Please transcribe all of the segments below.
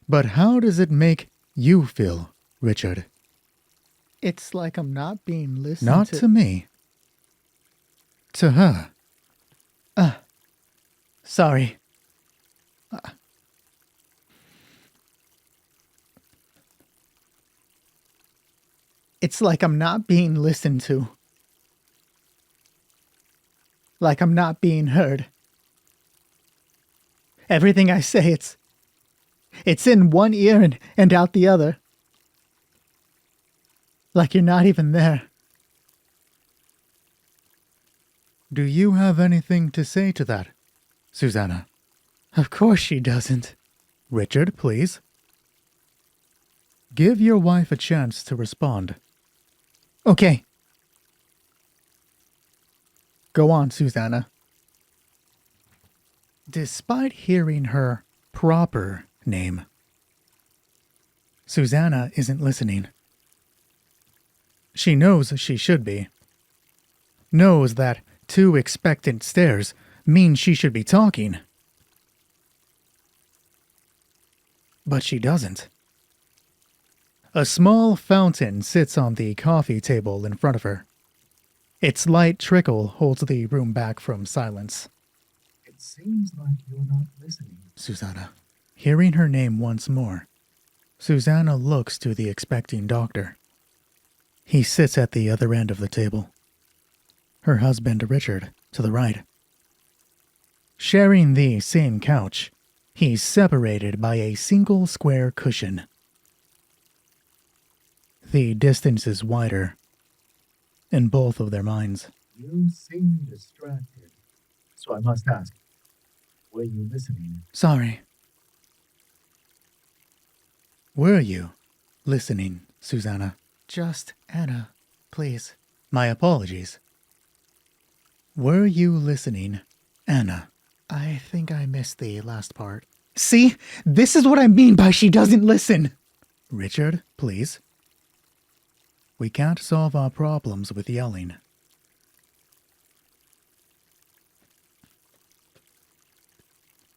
But how does it make you feel, Richard? It's like I'm not being listened Not to me. To her. Sorry. It's like I'm not being listened to. Like I'm not being heard. Everything I say, it's in one ear and out the other. Like you're not even there. Do you have anything to say to that, Susanna? Of course she doesn't. Richard, please. Give your wife a chance to respond. Okay. Go on, Susanna. Despite hearing her proper name, Susanna isn't listening. She knows she should be. Knows that 2 expectant stares mean she should be talking. But she doesn't. A small fountain sits on the coffee table in front of her. Its light trickle holds the room back from silence. It seems like you're not listening. Susanna. Hearing her name once more, Susanna looks to the expecting doctor. He sits at the other end of the table. Her husband, Richard, to the right. Sharing the same couch, he's separated by a single square cushion. The distance is wider in both of their minds. You seem distracted. So I must ask, were you listening? Sorry. Were you listening, Susanna? Just Anna, please. My apologies. Were you listening, Anna? I think I missed the last part. See? This is what I mean by she doesn't listen. Richard, please. We can't solve our problems with yelling.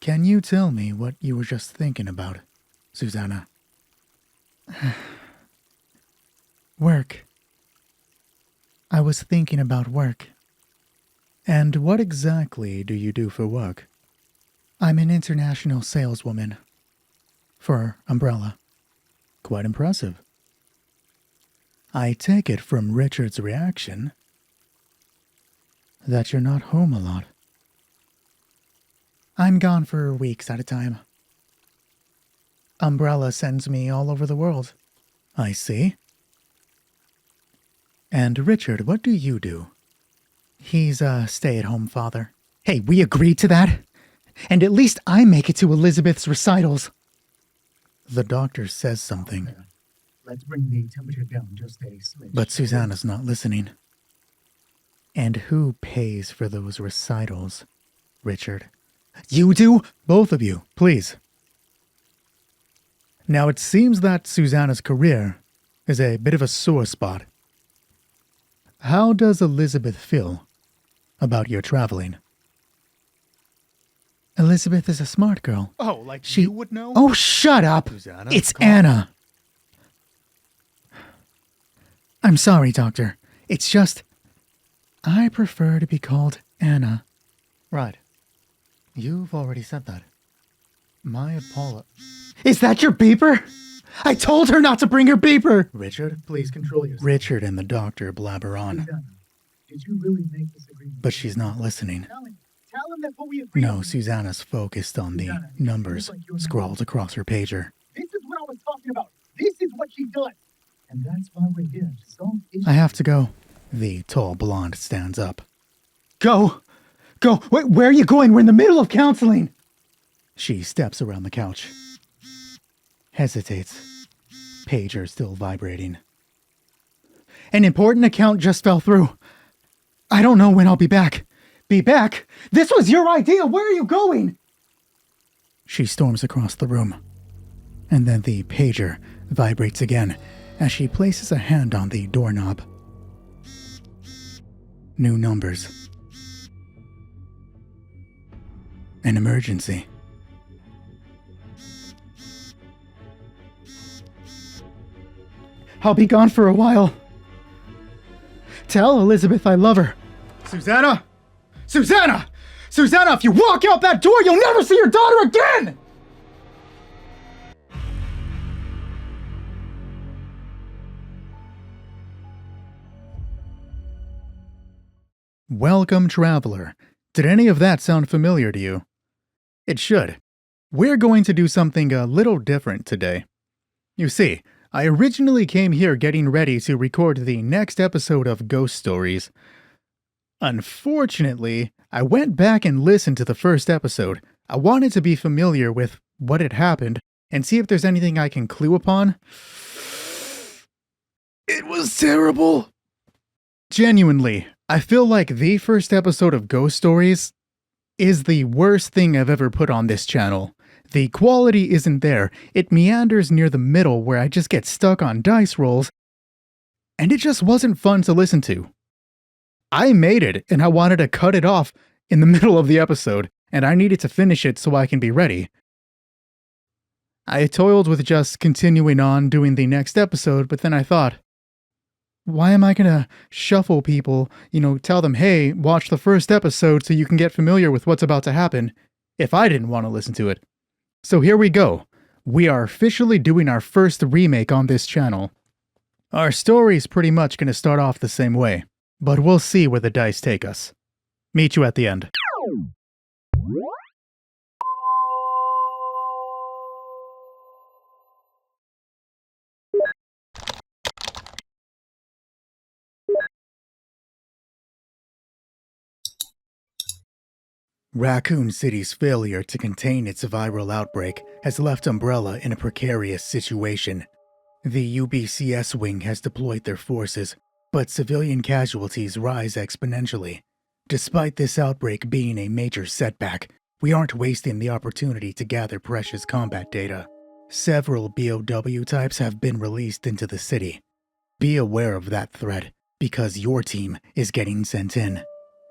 Can you tell me what you were just thinking about, Susanna? Work. I was thinking about work. And what exactly do you do for work? I'm an international saleswoman. For Umbrella. Quite impressive. I take it from Richard's reaction that you're not home a lot. I'm gone for weeks at a time. Umbrella sends me all over the world. I see. And Richard, what do you do? He's a stay-at-home father. Hey, we agreed to that? And at least I make it to Elizabeth's recitals. The doctor says something. Let's bring the temperature down just a smidge. But Susanna's not listening. And who pays for those recitals, Richard? You do? Both of you, please. Now it seems that Susanna's career is a bit of a sore spot. How does Elizabeth feel about your traveling? Elizabeth is a smart girl. Oh, like you would know? Oh, shut up! Susanna, It's calm. Anna! I'm sorry, Doctor. It's just... I prefer to be called Anna. Right. You've already said that. My apologies. Is that your beeper? I told her not to bring her beeper! Richard, please control yourself. Richard and the doctor blabber on. Susanna, did you really make this agreement? But she's not listening. Tell him that's what we agreed No, on. Susanna's focused on the Susanna, numbers it looks like you're not- scrawled across her pager. This is what I was talking about. This is what she does. And that's why we're here to solve issues. I have to go. The tall blonde stands up. Go! Go! Wait, where are you going? We're in the middle of counseling! She steps around the couch. Hesitates. Pager still vibrating. An important account just fell through. I don't know when I'll be back. Be back? This was your idea! Where are you going? She storms across the room. And then the pager vibrates again as she places a hand on the doorknob. New numbers. An emergency. I'll be gone for a while. Tell Elizabeth I love her. Susanna! Susanna! Susanna, if you walk out that door, you'll never see your daughter again! Welcome, traveler. Did any of that sound familiar to you? It should. We're going to do something a little different today. You see, I originally came here getting ready to record the next episode of Ghost Stories. Unfortunately, I went back and listened to the first episode. I wanted to be familiar with what had happened and see if there's anything I can clue upon. It was terrible. Genuinely, I feel like the first episode of Ghost Stories is the worst thing I've ever put on this channel. The quality isn't there. It meanders near the middle where I just get stuck on dice rolls, and it just wasn't fun to listen to. I made it, and I wanted to cut it off in the middle of the episode, and I needed to finish it so I can be ready. I toiled with just continuing on doing the next episode, but then I thought, why am I gonna shuffle people, tell them, hey, watch the first episode so you can get familiar with what's about to happen, if I didn't want to listen to it? So here we go. We are officially doing our first remake on this channel. Our story's pretty much gonna start off the same way, but we'll see where the dice take us. Meet you at the end. Raccoon City's failure to contain its viral outbreak has left Umbrella in a precarious situation. The U.S. wing has deployed their forces, but civilian casualties rise exponentially. Despite this outbreak being a major setback, we aren't wasting the opportunity to gather precious combat data. Several BOW types have been released into the city. Be aware of that threat, because your team is getting sent in.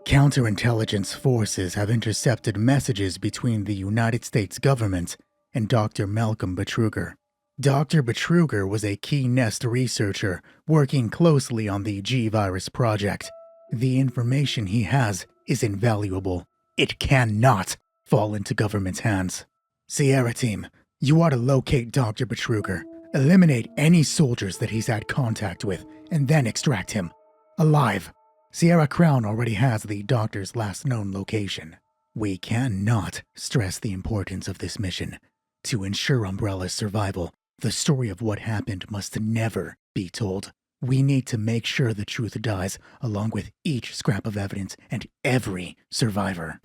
Counterintelligence forces have intercepted messages between the United States government and Doctor Malcom Betruger. Dr. Betruger was a key Nest researcher working closely on the G-Virus project. The information he has is invaluable. It cannot fall into government's hands. Sierra Team, you are to locate Dr. Betruger, eliminate any soldiers that he's had contact with, and then extract him alive. Sierra Crown already has the doctor's last known location. We cannot stress the importance of this mission. To ensure Umbrella's survival, the story of what happened must never be told. We need to make sure the truth dies, along with each scrap of evidence and every survivor.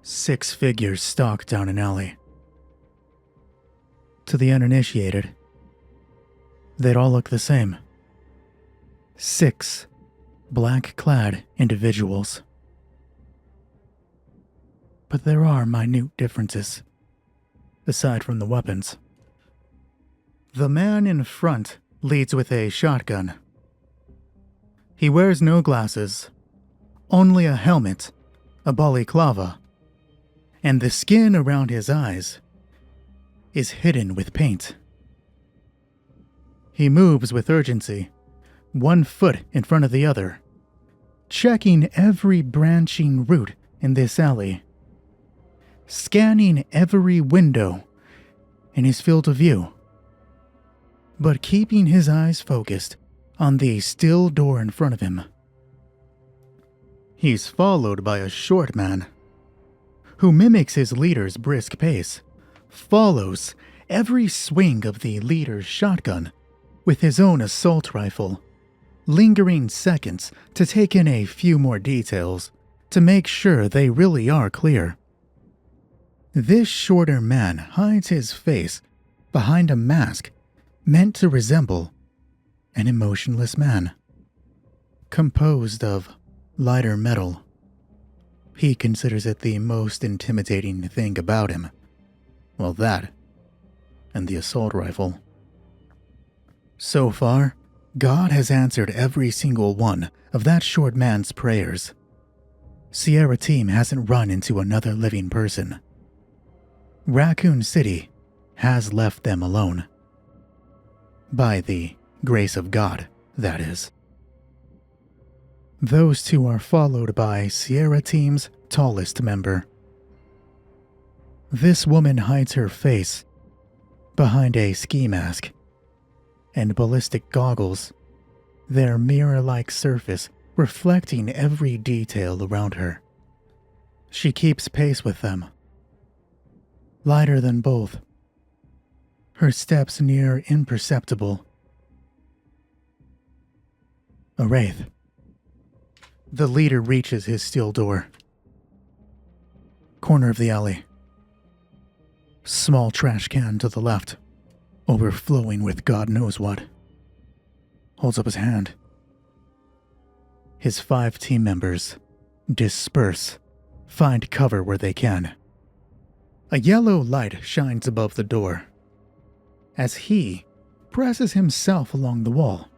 Six figures stalk down an alley. To the uninitiated, they'd all look the same. 6 black-clad individuals. But there are minute differences, aside from the weapons. The man in front leads with a shotgun. He wears no glasses, only a helmet, a balaclava, and the skin around his eyes is hidden with paint. He moves with urgency, one foot in front of the other, checking every branching route in this alley, scanning every window in his field of view, but keeping his eyes focused on the still door in front of him. He's followed by a short man who mimics his leader's brisk pace, follows every swing of the leader's shotgun with his own assault rifle, lingering seconds to take in a few more details to make sure they really are clear. This shorter man hides his face behind a mask meant to resemble an emotionless man, composed of lighter metal. He considers it the most intimidating thing about him. Well, that, and the assault rifle. So far, God has answered every single one of that short man's prayers. Sierra Team hasn't run into another living person. Raccoon City has left them alone. By the grace of God, that is. Those two are followed by Sierra Team's tallest member. This woman hides her face behind a ski mask and ballistic goggles, their mirror-like surface reflecting every detail around her. She keeps pace with them, lighter than both, her steps near imperceptible. A Wraith. The leader reaches his steel door. Corner of the alley. Small trash can to the left, overflowing with God knows what. Holds up his hand. His 5 team members disperse, find cover where they can. A yellow light shines above the door as he presses himself along the wall.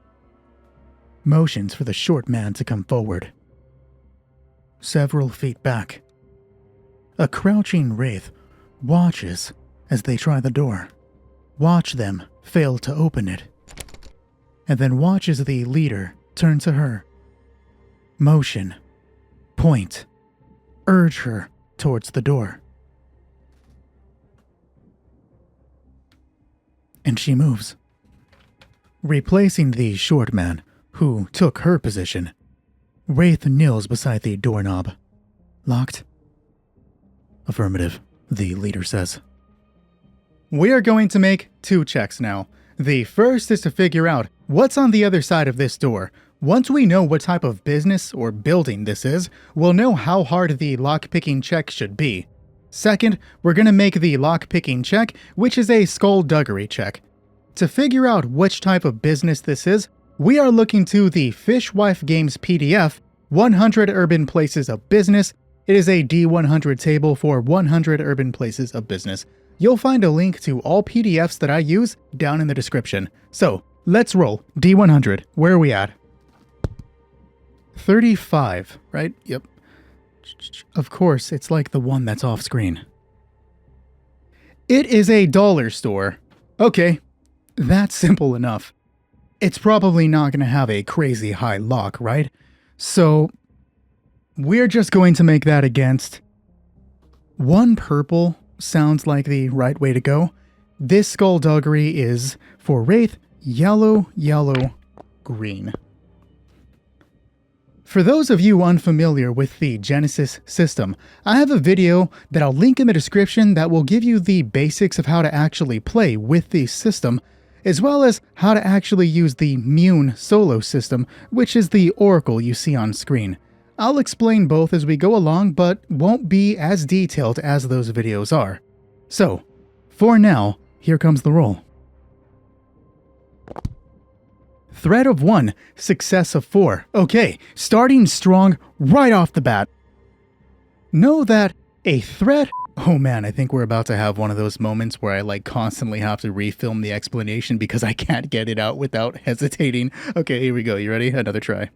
Motions for the short man to come forward. Several feet back, a crouching Wraith watches as they try the door. Watch them fail to open it. And then watches the leader turn to her. Motion. Point. Urge her towards the door. And she moves. Replacing the short man, who took her position, Wraith kneels beside the doorknob. Locked? Affirmative, the leader says. We are going to make 2 checks now. The first is to figure out what's on the other side of this door. Once we know what type of business or building this is, we'll know how hard the lockpicking check should be. Second, we're going to make the lockpicking check, which is a skullduggery check. To figure out which type of business this is, we are looking to the Fishwife Games PDF, 100 Urban Places of Business. It is a D100 table for 100 urban places of business. You'll find a link to all PDFs that I use down in the description. So, let's roll. D100, where are we at? 35, right? Yep. Of course, it's like the one that's off screen. It is a dollar store. Okay, that's simple enough. It's probably not going to have a crazy high lock, right? So, we're just going to make that against 1 purple. Sounds like the right way to go. This skullduggery is for Wraith, yellow, yellow, green. For those of you unfamiliar with the Genesys system, I have a video that I'll link in the description that will give you the basics of how to actually play with the system, as well as how to actually use the MUNE solo system, which is the oracle you see on screen. I'll explain both as we go along, but won't be as detailed as those videos are. So, for now, here comes the roll. Threat of 1, success of 4. Okay, starting strong right off the bat. Know that a threat... Oh man, I think we're about to have one of those moments where I constantly have to refilm the explanation because I can't get it out without hesitating. Okay, here we go. You ready? Another try.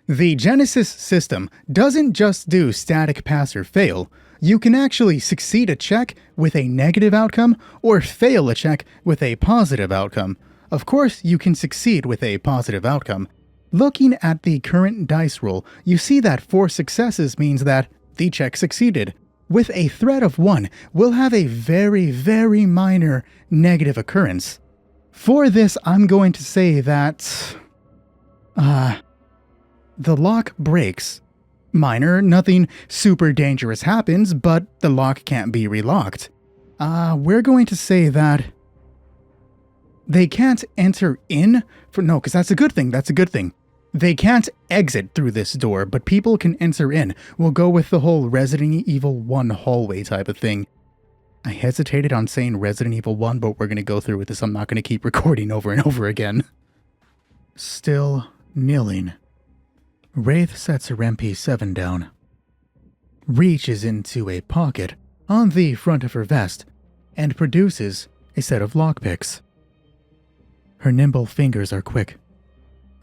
The Genesys system doesn't just do static pass or fail. You can actually succeed a check with a negative outcome or fail a check with a positive outcome. Of course, you can succeed with a positive outcome. Looking at the current dice roll, you see that 4 successes means that the check succeeded. With a threat of 1, we'll have a very, very minor negative occurrence. For this, I'm going to say that... the lock breaks. Minor, nothing super dangerous happens, but the lock can't be relocked. We're going to say that they can't enter in no, because that's a good thing, that's a good thing. They can't exit through this door, but people can enter in. We'll go with the whole Resident Evil 1 hallway type of thing. I hesitated on saying Resident Evil 1, but we're going to go through with this. I'm not going to keep recording over and over again. Still kneeling, Wraith sets her MP7 down, reaches into a pocket on the front of her vest, and produces a set of lockpicks. Her nimble fingers are quick.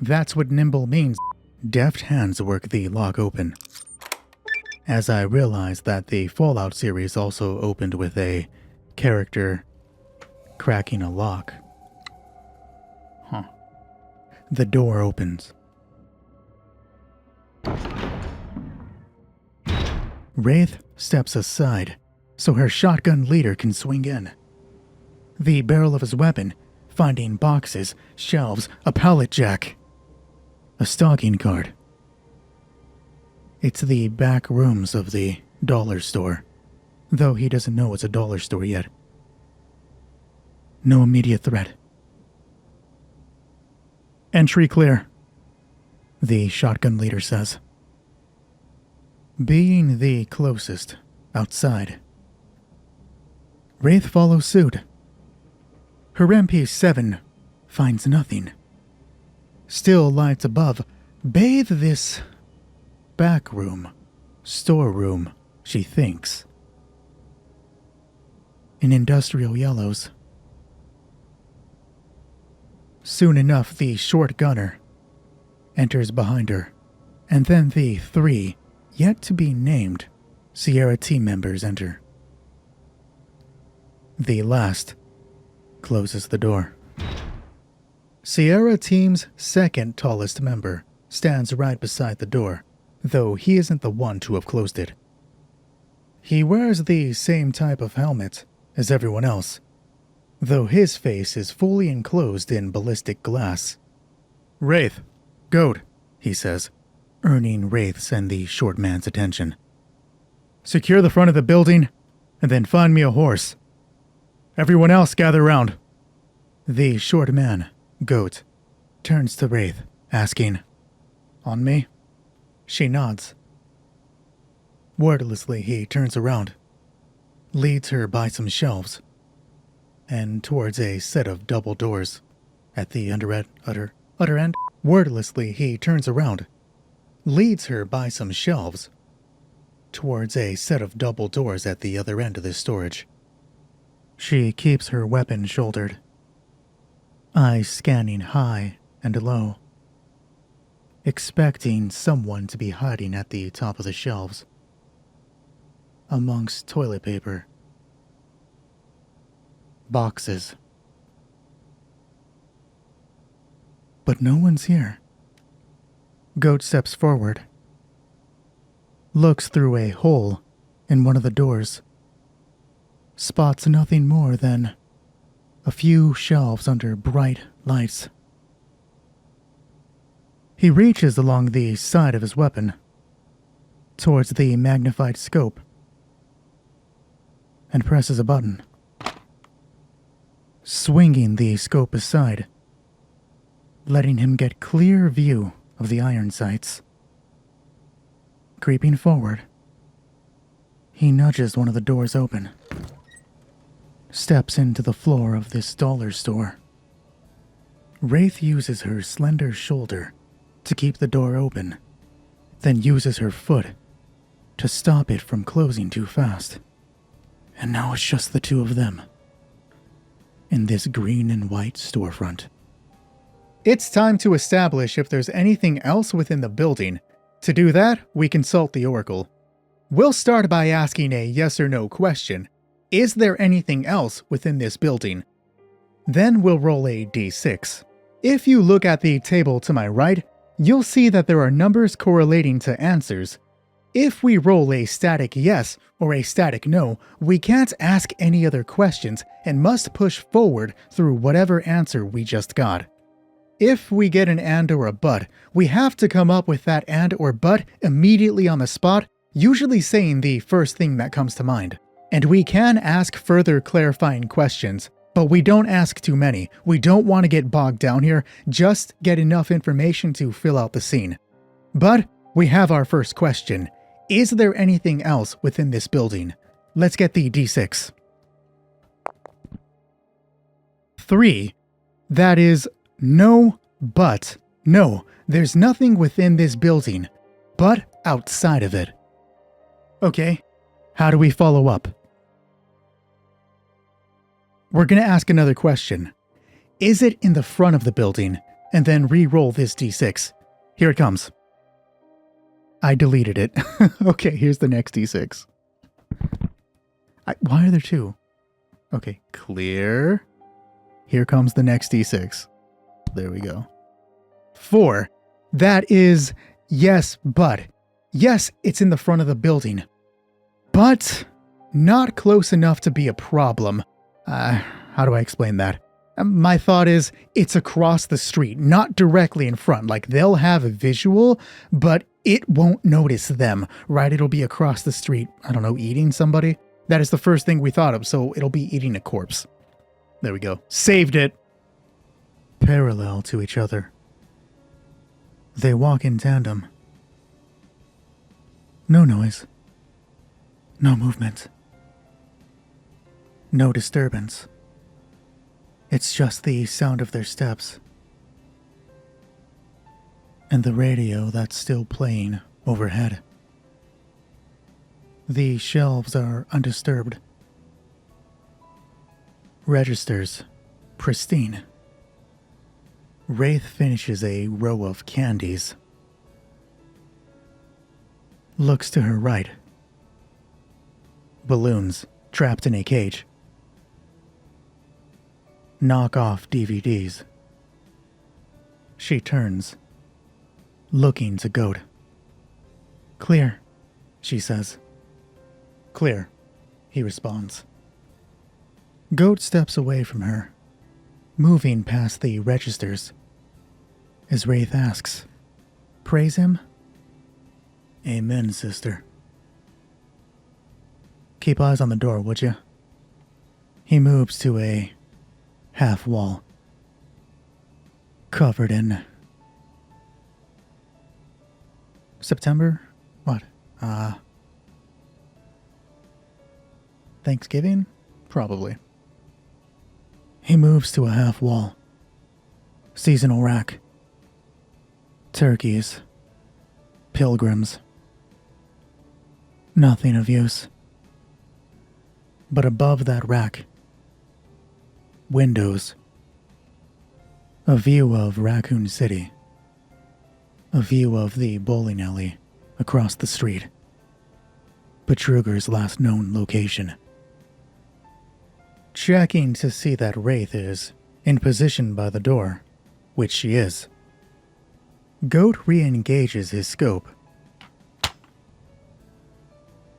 That's what nimble means. Deft hands work the lock open. As I realize that the Fallout series also opened with a character cracking a lock. The door opens. Wraith steps aside so her shotgun leader can swing in. The barrel of his weapon finding boxes, shelves, a pallet jack, a stocking card. It's the back rooms of the dollar store, though he doesn't know it's a dollar store yet. No immediate threat. Entry clear, the shotgun leader says. Being the closest, outside, Wraith follows suit. Her MP7 finds nothing. Still lights above bathe this back room, storeroom, she thinks. In industrial yellows. Soon enough, the short gunner enters behind her, and then the 3 yet-to-be-named Sierra team members enter. The last closes the door. Sierra team's second tallest member stands right beside the door, though he isn't the one to have closed it. He wears the same type of helmet as everyone else, though his face is fully enclosed in ballistic glass. "Wraith, goat," he says, earning Wraith's and the short man's attention. "Secure the front of the building, and then find me a horse. Everyone else gather round." The short man, Goat, turns to Wraith, asking, "On me?" She nods. Wordlessly, he turns around, leads her by some shelves, and towards a set of double doors at the other end. Wordlessly, he turns around, leads her by some shelves towards a set of double doors at the other end of the storage. She keeps her weapon shouldered, eyes scanning high and low, expecting someone to be hiding at the top of the shelves, amongst toilet paper, boxes. But no one's here. Goat steps forward, looks through a hole in one of the doors, spots nothing more than a few shelves under bright lights. He reaches along the side of his weapon, towards the magnified scope, and presses a button, swinging the scope aside, letting him get clear view of the iron sights. Creeping forward, he nudges one of the doors open, steps into the floor of this dollar store. Wraith uses her slender shoulder to keep the door open, then uses her foot to stop it from closing too fast. And now it's just the two of them in this green and white storefront. It's time to establish if there's anything else within the building. To do that, we consult the Oracle. We'll start by asking a yes or no question. Is there anything else within this building? Then we'll roll a d6. If you look at the table to my right, you'll see that there are numbers correlating to answers. If we roll a static yes or a static no, we can't ask any other questions and must push forward through whatever answer we just got. If we get an and or a but, we have to come up with that and or but immediately on the spot, usually saying the first thing that comes to mind. And we can ask further clarifying questions, but we don't ask too many. We don't want to get bogged down here, just get enough information to fill out the scene. But we have our first question. Is there anything else within this building? Let's get the d6. 3. That is no, but no, there's nothing within this building, but outside of it. Okay, how do we follow up? We're going to ask another question. Is it in the front of the building? And then re-roll this d6. Here it comes. I deleted it. Okay, here's the next d6. Why are there two? Okay, clear. Here comes the next d6. There we go. 4. That is yes, but. Yes, it's in the front of the building. But not close enough to be a problem. How do I explain that? My thought is it's across the street, not directly in front. Like they'll have a visual, but it won't notice them, right? It'll be across the street, I don't know, eating somebody. That is the first thing we thought of, so it'll be eating a corpse. There we go. Saved it. Parallel to each other. They walk in tandem. No noise. No movement. No disturbance. It's just the sound of their steps. And the radio that's still playing overhead. The shelves are undisturbed. Registers, pristine. Wraith finishes a row of candies. Looks to her right. Balloons trapped in a cage. Knock-off DVDs. She turns, looking to Goat. Clear, she says. Clear, he responds. Goat steps away from her, moving past the registers. As Wraith asks, praise him? Amen, sister. Keep eyes on the door, would you? He moves to a half wall, covered in September? What? Thanksgiving? Probably. He moves to a half wall. Seasonal rack. Turkeys. Pilgrims. Nothing of use. But above that rack, windows. A view of Raccoon City. A view of the bowling alley across the street. Betruger's last known location. Checking to see that Wraith is in position by the door, which she is. Goat re-engages his scope.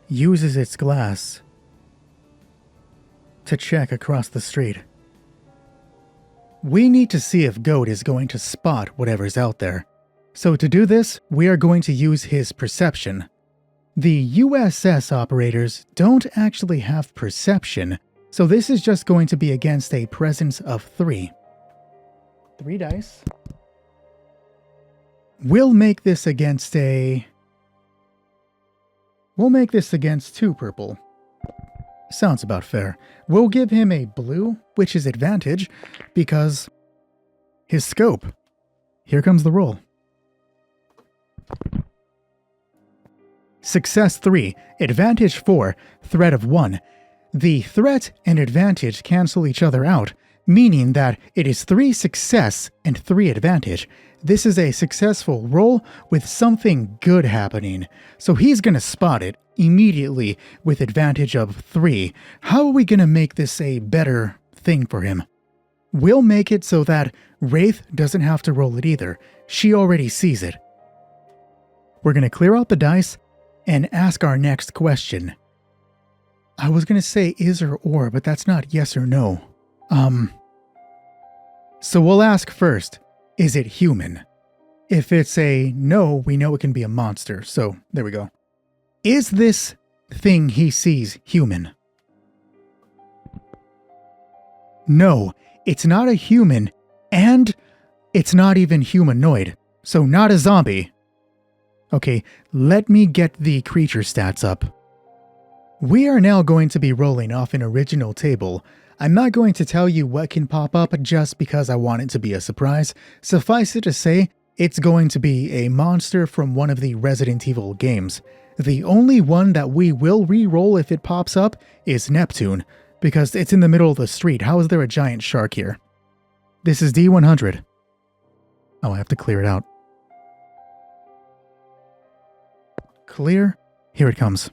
Uses its glass to check across the street. We need to see if Goat is going to spot whatever's out there. So to do this, we are going to use his perception. The U.S.S. operators don't actually have perception, so this is just going to be against a presence of 3. 3 dice. We'll make this against 2 purple. Sounds about fair. We'll give him a blue, which is advantage, because his scope. Here comes the roll. Success 3, advantage 4, threat of 1. The threat and advantage cancel each other out, meaning that it is 3 success and 3 advantage. This is a successful roll with something good happening, so he's gonna spot it immediately with advantage of 3. How are we gonna make this a better thing for him? We'll make it so that Wraith doesn't have to roll it either. She already sees it. We're gonna clear out the dice and ask our next question. I was gonna say is or, but that's not yes or no. So we'll ask first, is it human? If it's a no, we know it can be a monster, so there we go. Is this thing he sees human? No, it's not a human, and it's not even humanoid, so not a zombie. Okay, let me get the creature stats up. We are now going to be rolling off an original table. I'm not going to tell you what can pop up just because I want it to be a surprise. Suffice it to say, it's going to be a monster from one of the Resident Evil games. The only one that we will re-roll if it pops up is Neptune, because it's in the middle of the street. How is there a giant shark here? This is D100. Oh, I have to clear it out. Clear. Here it comes.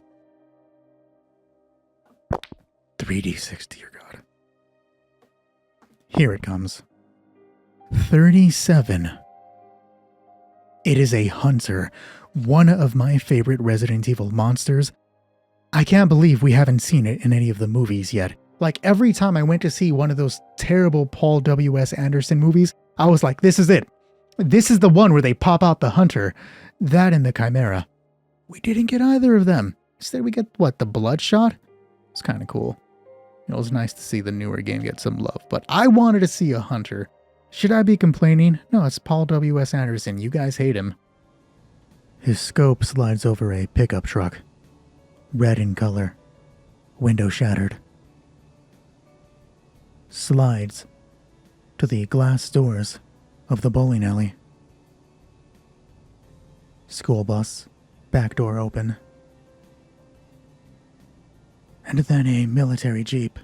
3d6, dear God. Here it comes. 37. It is a hunter, one of my favorite Resident Evil monsters. I can't believe we haven't seen it in any of the movies yet. Like, every time I went to see one of those terrible Paul W.S. Anderson movies, I was like, this is it. This is the one where they pop out the hunter. That and the Chimera. We didn't get either of them. Instead, we get, what, the Bloodshot? It's kind of cool. It was nice to see the newer game get some love, but I wanted to see a hunter. Should I be complaining? No, it's Paul W.S. Anderson. You guys hate him. His scope slides over a pickup truck. Red in color. Window shattered. Slides to the glass doors of the bowling alley. School bus. Back door open. And then a military jeep.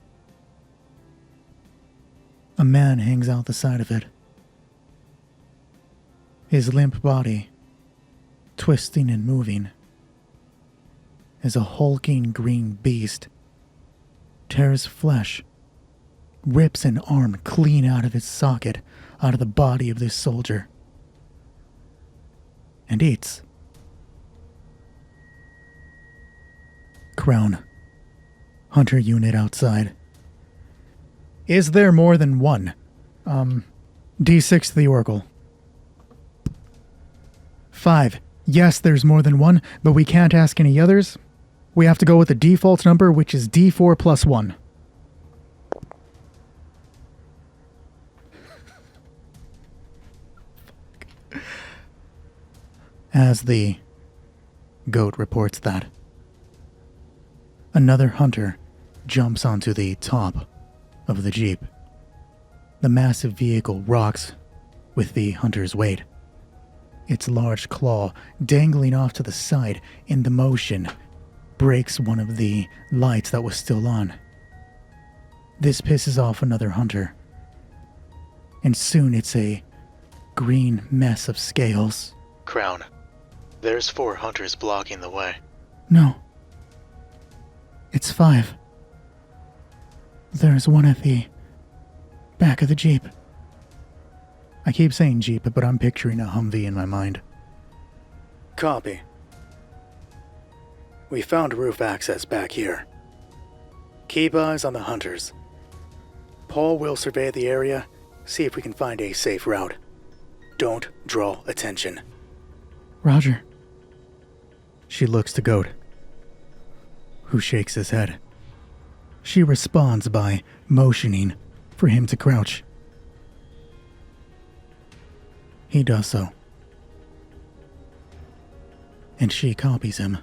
A man hangs out the side of it. His limp body, twisting and moving, as a hulking green beast tears flesh, rips an arm clean out of its socket, out of the body of this soldier, and eats. Crown. Hunter unit outside. Is there more than one? D6 to the Oracle. 5. Yes, there's more than one, but we can't ask any others. We have to go with the default number, which is D4 plus 1. As the goat reports that, another hunter jumps onto the top of the jeep. The massive vehicle rocks with the hunter's weight. Its large claw dangling off to the side in the motion breaks one of the lights that was still on. This pisses off another hunter. And soon it's a green mess of scales. Crown. There's 4 hunters blocking the way. No. It's 5. There's one at the back of the jeep. I keep saying jeep, but I'm picturing a Humvee in my mind. Copy. We found roof access back here. Keep eyes on the hunters. Paul will survey the area, see if we can find a safe route. Don't draw attention. Roger. She looks to Goat, who shakes his head. She responds by motioning for him to crouch. He does so. And she copies him.